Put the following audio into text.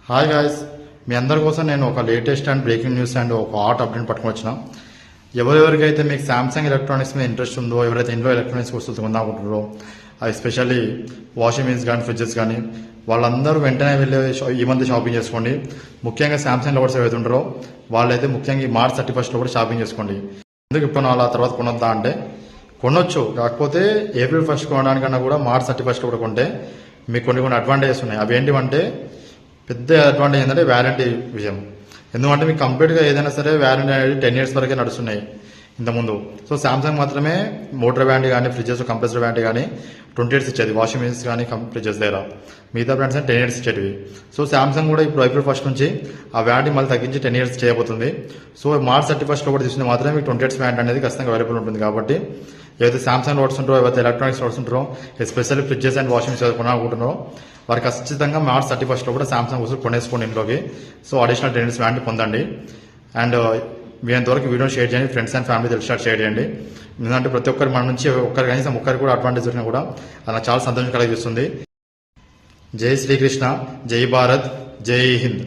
Hi guys, మీ అందరి కోసం నేను ఒక latest and breaking news and ఒక హాట్ అప్డేట్ పట్టుకొని వచ్చిన. ఎవరెవరికైతే మీకు సామ్సంగ్ ఎలక్ట్రానిక్స్ మీద ఇంట్రెస్ట్ ఉందో, ఎవరైతే ఇంట్లో ఎలక్ట్రానిక్స్ వస్తువులు కొందాకుంటారో, ఎస్పెషల్లీ వాషింగ్ మిషన్స్ కానీ ఫ్రిడ్జెస్ కానీ, వాళ్ళందరూ వెంటనే వెళ్ళి ఈ మధ్య షాపింగ్ చేసుకోండి. ముఖ్యంగా సామ్సంగ్ లవర్స్ ఏవైతే ఉంటారో వాళ్ళైతే ముఖ్యంగా ఈ మార్చ్ 31 కూడా షాపింగ్ చేసుకోండి. ఎందుకు ఇప్పుడు అలా తర్వాత కొనొద్దా అంటే కొనొచ్చు, కాకపోతే ఏప్రిల్ 1 కొనడానికన్నా కూడా మార్చ్ 31 కూడా కొంటే మీకు కొన్ని అడ్వాంటేజెస్ ఉన్నాయి. అవి ఏంటివంటే పెద్ద అడ్వాంటేజ్ ఏంటంటే వ్యారంటీ విషయం. ఎందుకంటే మీకు కంప్లీట్గా ఏదైనా సరే వ్యారంటీ అనేది 10 years వరకే నడుస్తున్నాయి ఇంతకుముందు. సో సామ్సంగ్ మాత్రమే మోటార్ వ్యారంటీ కానీ ఫ్రిడ్జెస్ కంప్రెసర్ వ్యారంటీ కానీ 20 years ఇచ్చేది, వాషింగ్ మిషన్స్ కానీ ఫ్రిడ్జెస్ దగ్గర. మిగతా బ్రాండ్స్ 10 years ఇచ్చేటివి. సో సామ్సంగ్ కూడా ఇప్పుడు ఏప్రిల్ 1 నుంచి ఆ వ్యారంటీ మళ్ళీ తగ్గించి 10 years చేయబోతుంది. సో మార్చ్ 31 కూడా తీసుకుంటే మాత్రమే మీకు 20 years వ్యారంటీ అనేది ఖచ్చితంగా అవైలబుల్ ఉంటుంది. కాబట్టి ఏదైతే సామ్సంగ్ లోడ్స్ ఉంటారో, ఏవైతే ఎలక్ట్రానిక్స్ లోడ్స్ ఉంటారో, especially fridges and washing machines కొనాలనుకుంటున్నారో వారికి ఖచ్చితంగా మార్చ్ 31 కూడా సామ్సంగ్ వస్తువులు కొనేసుకోండి ఇంట్లోకి. సో అడిషనల్ 10 years వ్యారంటీ పొందండి. అండ్ మీ అంతవరకు వీడియో షేర్ చేయండి, ఫ్రెండ్స్ అండ్ ఫ్యామిలీ తెలిసి షేర్ చేయండి. ఎందుకంటే ప్రతి ఒక్కరు మన నుంచి ఒక్కరు కనీసం ఒక్కరికి కూడా అడ్వాంటేజ్ దొరికినా కూడా అది నాకు చాలా సంతోషం కలిగిస్తుంది. జై శ్రీకృష్ణ, జై భారత్, జై హింద్.